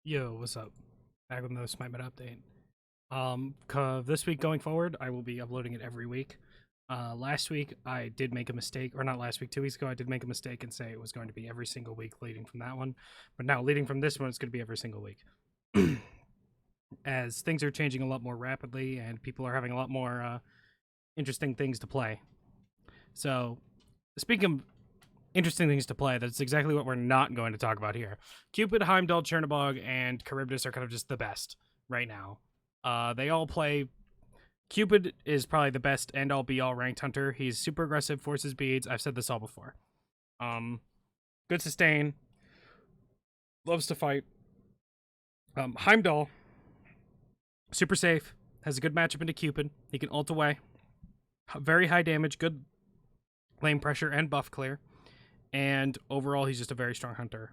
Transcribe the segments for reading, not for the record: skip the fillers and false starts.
Yo, what's up? Back with another Smite Meta update. This week going forward, I will be uploading it every week. Last week I did make a mistake, or not last week, 2 weeks ago I did make a mistake and say it was going to be every single week leading from that one. But now leading from this one, it's going to be every single week. As things are changing a lot more rapidly and people are having a lot more interesting things to play. So, speaking of interesting things to play, that's exactly what we're not going to talk about here. Cupid, Heimdall, Chernobog, and Charybdis are kind of just the best right now. They all play. Cupid is probably the best end-all be-all ranked hunter. He's super aggressive, forces beads. I've said this all before. Good sustain. Loves to fight. Heimdall, super safe. Has a good matchup into Cupid. He can ult away. Very high damage, good lane pressure, and buff clear. And overall, he's just a very strong hunter.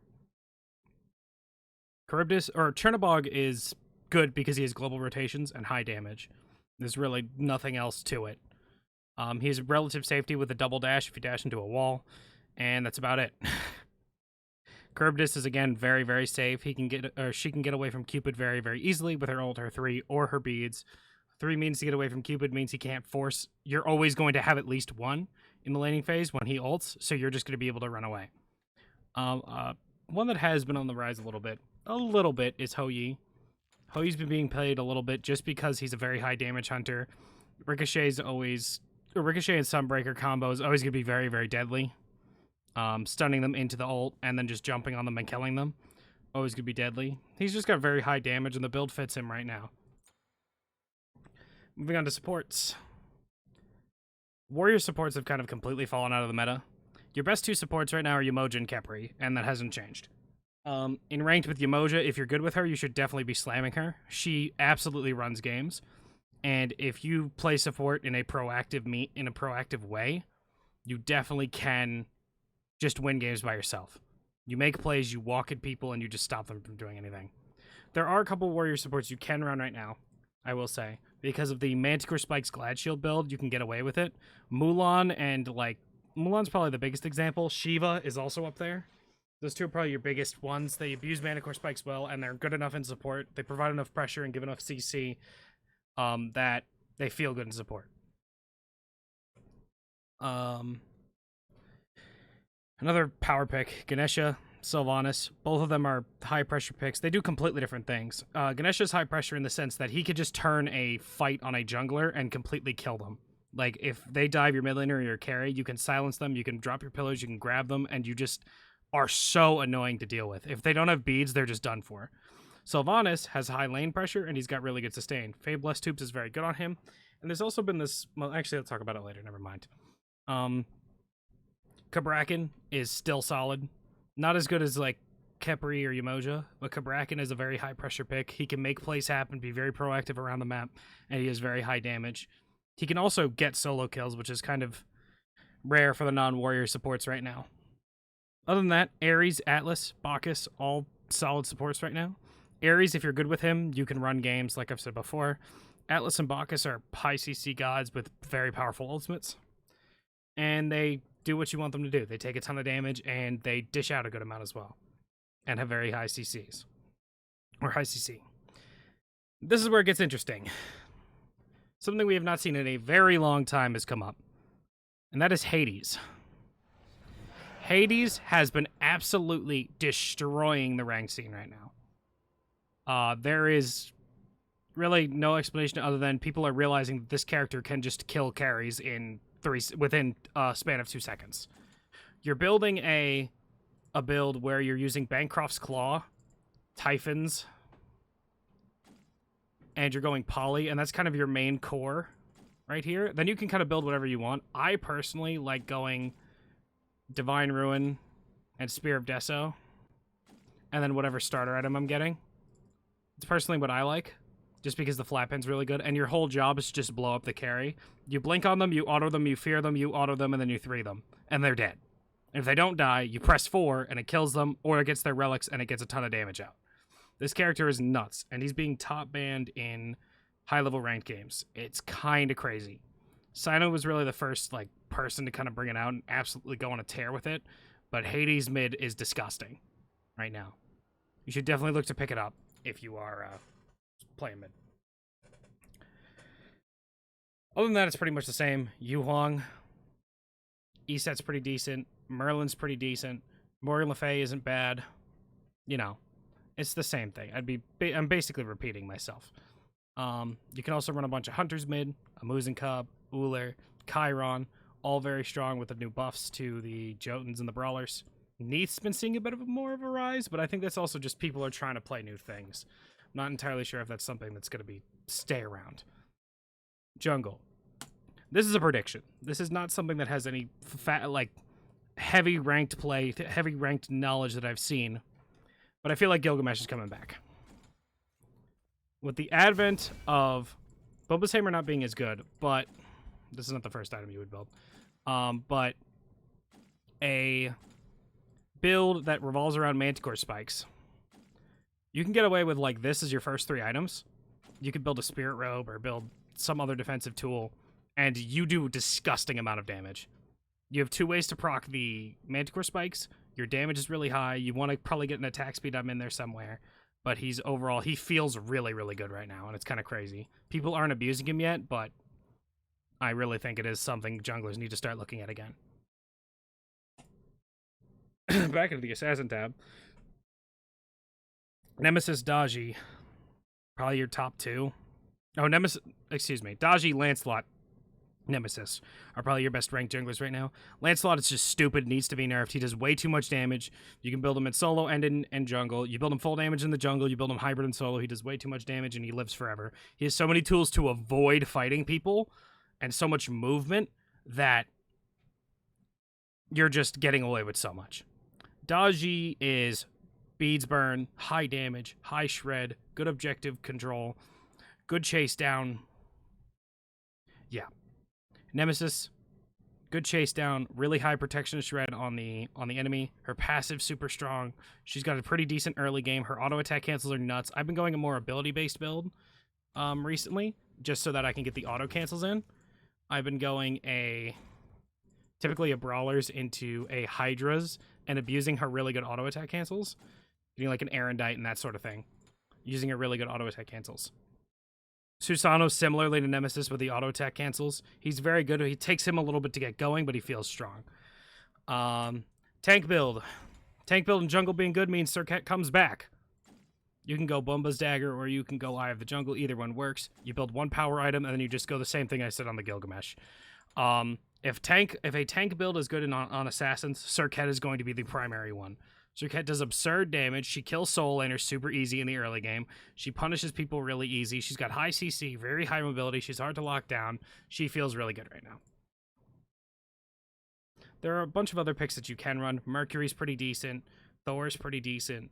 Charybdis, or Chernobog, is good because he has global rotations and high damage. There's really nothing else to it. He has relative safety with a double dash if you dash into a wall, and that's about it. Charybdis is again very, very safe. She can get away from Cupid very, very easily with her ult, her 3, or her beads. 3 means to get away from Cupid means he can't force. You're always going to have at least one in the laning phase when he ults, so you're just going to be able to run away. One that has been on the rise a little bit, is Hou Yi. Hou Yi's been being played a little bit just because he's a very high damage hunter. Ricochet and Sunbreaker combo is always going to be very, very deadly. Stunning them into the ult and then just jumping on them and killing them. Always going to be deadly. He's just got very high damage and the build fits him right now. Moving on to supports. Warrior supports have kind of completely fallen out of the meta. Your best 2 supports right now are Yemoja and Khepri, and that hasn't changed. In ranked with Yemoja, if you're good with her, you should definitely be slamming her. She absolutely runs games. And if you play support in a proactive way, you definitely can just win games by yourself. You make plays, you walk at people, and you just stop them from doing anything. There are a couple warrior supports you can run right now, I will say. Because of the Manticore Spikes Glad Shield build, you can get away with it. Mulan and, Mulan's probably the biggest example. Shiva is also up there. Those 2 are probably your biggest ones. They abuse Manticore Spikes well, and they're good enough in support. They provide enough pressure and give enough CC that they feel good in support. Another power pick, Ganesha, Sylvanas. Both of them are high pressure picks. They do completely different things. Ganesha's high pressure in the sense that he could just turn a fight on a jungler and completely kill them. Like, if they dive your mid laner or your carry, you can silence them, you can drop your pillars, you can grab them, and you just are so annoying to deal with. If they don't have beads, they're just done for. Sylvanas has high lane pressure, and he's got really good sustain. Fabless Tubes is very good on him. And there's also been this... Well, actually, let's talk about it later. Never mind. Cabrakan is still solid. Not as good as, Khepri or Yemoja, but Cabrakan is a very high-pressure pick. He can make plays happen, be very proactive around the map, and he has very high damage. He can also get solo kills, which is kind of rare for the non-warrior supports right now. Other than that, Ares, Atlas, Bacchus, all solid supports right now. Ares, if you're good with him, you can run games, like I've said before. Atlas and Bacchus are high CC gods with very powerful ultimates. And they do what you want them to do. They take a ton of damage, and they dish out a good amount as well. And have very high CCs. Or high CC. This is where it gets interesting. Something we have not seen in a very long time has come up. And that is Hades. Hades has been absolutely destroying the ranked scene right now. There is really no explanation other than people are realizing that this character can just kill carries within a span of 2 seconds. You're building a build where you're using Bancroft's Claw, Typhons, and you're going Poly, and that's kind of your main core right here. Then you can kind of build whatever you want. I personally like going Divine Ruin and Spear of Deso, and then whatever starter item I'm getting. It's personally what I like, just because the flat pin's really good, and your whole job is to just blow up the carry. You blink on them, you auto them, you fear them, you auto them, and then you 3 them, and they're dead. And if they don't die, you press 4, and it kills them, or it gets their relics, and it gets a ton of damage out. This character is nuts, and he's being top banned in high-level ranked games. It's kind of crazy. Sino was really the first person to kind of bring it out and absolutely go on a tear with it, but Hades mid is disgusting right now. You should definitely look to pick it up. if you are playing mid. Other than that, it's pretty much the same. Yu Huang, Eset's pretty decent. Merlin's pretty decent. Morgan Le Fay isn't bad. You know, it's the same thing. I'm basically repeating myself. You can also run a bunch of Hunters mid, a Muzen Cub, Uller, Chiron, all very strong with the new buffs to the Jotuns and the Brawlers. Neith's been seeing a bit of more of a rise, but I think that's also just people are trying to play new things. I'm not entirely sure if that's something that's going to stay around. Jungle. This is a prediction. This is not something that has any heavy ranked play, heavy ranked knowledge that I've seen, but I feel like Gilgamesh is coming back. With the advent of Boba's Hammer not being as good, but this is not the first item you would build, but a build that revolves around Manticore spikes. You can get away with like this as your first 3 items. You could build a Spirit Robe or build some other defensive tool, and you do a disgusting amount of damage. You have 2 ways to proc the Manticore spikes. Your damage is really high. You want to probably get an attack speed up in there somewhere. But he feels really, really good right now, and it's kind of crazy. People aren't abusing him yet, but I really think it is something junglers need to start looking at again. Back into the Assassin tab. Nemesis Daji. Probably your top 2. Oh, Daji, Lancelot, Nemesis are probably your best ranked junglers right now. Lancelot is just stupid, needs to be nerfed. He does way too much damage. You can build him in solo and in jungle. You build him full damage in the jungle, you build him hybrid in solo. He does way too much damage and he lives forever. He has so many tools to avoid fighting people and so much movement that you're just getting away with so much. Daji is beads burn, high damage, high shred, good objective control, good chase down. Yeah. Nemesis, good chase down, really high protection shred on the enemy. Her passive super strong. She's got a pretty decent early game. Her auto attack cancels are nuts. I've been going a more ability based build recently, just so that I can get the auto cancels in. I've been going typically a Brawlers into a Hydra's and abusing her really good auto attack cancels. Getting like an Erendite and that sort of thing. Using her really good auto attack cancels. Susanoo similarly to Nemesis with the auto attack cancels. He's very good. He takes him a little bit to get going, but he feels strong. Tank build. Tank build and jungle being good means Serket comes back. You can go Bumba's Dagger or you can go Eye of the Jungle. Either one works. You build 1 power item and then you just go the same thing I said on the Gilgamesh. If a tank build is good on Assassins, Serket is going to be the primary one. Serket does absurd damage. She kills Soul Laners super easy in the early game. She punishes people really easy. She's got high CC, very high mobility. She's hard to lock down. She feels really good right now. There are a bunch of other picks that you can run. Mercury's pretty decent. Thor's pretty decent.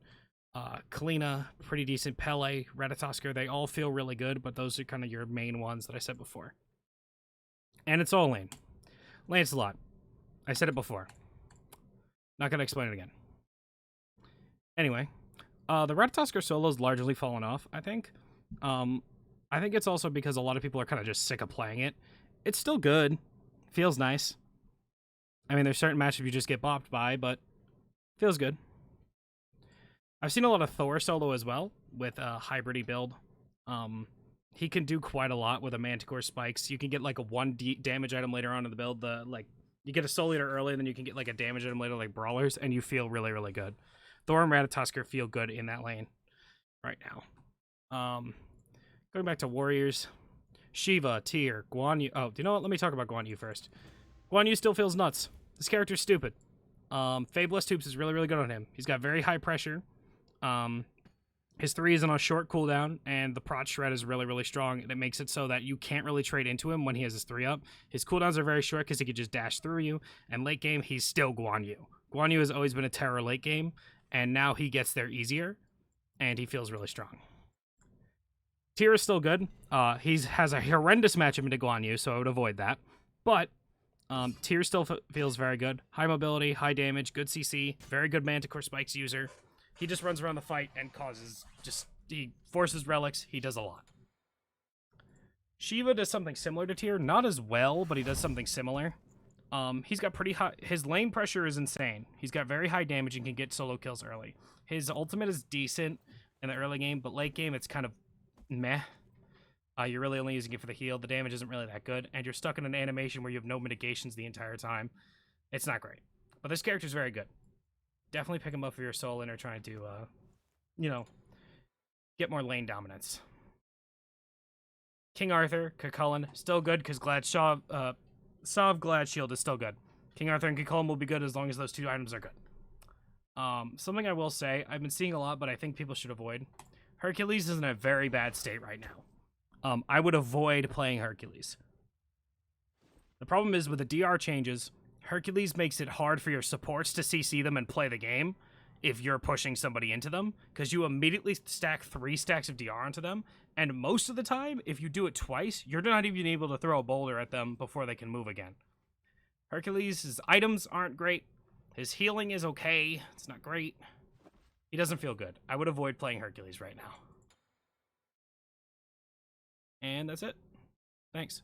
Kalina, pretty decent. Pele, Ratatoskr, they all feel really good, but those are kind of your main ones that I said before. And it's all lane. Lancelot. I said it before. Not going to explain it again. Anyway, the Ratatoskr solo's largely fallen off, I think. I think it's also because a lot of people are kind of just sick of playing it. It's still good. Feels nice. I mean, there's certain matches you just get bopped by, but feels good. I've seen a lot of Thor solo as well with a hybridy build. He can do quite a lot with a Manticore spikes. You can get like a 1 damage item later on in the build. You get a Soul Eater early, and then you can get like a damage item later like Brawlers, and you feel really, really good. Thor and Ratatoskr feel good in that lane right now. Going back to Warriors. Shiva, Tyr, Guan Yu. Oh, do you know what? Let me talk about Guan Yu first. Guan Yu still feels nuts. This character's stupid. Fabulous Hoops is really, really good on him. He's got very high pressure. His 3 is on a short cooldown, and the Prot Shred is really, really strong, and it makes it so that you can't really trade into him when he has his 3 up. His cooldowns are very short because he could just dash through you, and late game, he's still Guan Yu. Guan Yu has always been a terror late game, and now he gets there easier, and he feels really strong. Tyr is still good. He has a horrendous matchup into Guan Yu, so I would avoid that. But Tyr still feels very good. High mobility, high damage, good CC, very good Manticore Spikes user. He just runs around the fight and he forces relics. He does a lot. Shiva does something similar to Tyr. Not as well, but he does something similar. He's got pretty high... His lane pressure is insane. He's got very high damage and can get solo kills early. His ultimate is decent, in the early game, but late game, it's kind of meh. You're really only using it for the heal. The damage isn't really that good, and you're stuck in an animation where you have no mitigations the entire time. It's not great. But this character's very good. Definitely pick him up for your soul and are trying to, get more lane dominance. King Arthur, Cucullin, still good because Sov Glad Shield is still good. King Arthur and Cucullin will be good as long as those 2 items are good. Something I will say, I've been seeing a lot, but I think people should avoid. Hercules is in a very bad state right now. I would avoid playing Hercules. The problem is with the DR changes, Hercules makes it hard for your supports to CC them and play the game if you're pushing somebody into them, because you immediately stack 3 stacks of DR onto them, and most of the time, if you do it twice, you're not even able to throw a boulder at them before they can move again. Hercules' items aren't great. His healing is okay. It's not great. He doesn't feel good. I would avoid playing Hercules right now. And that's it. Thanks.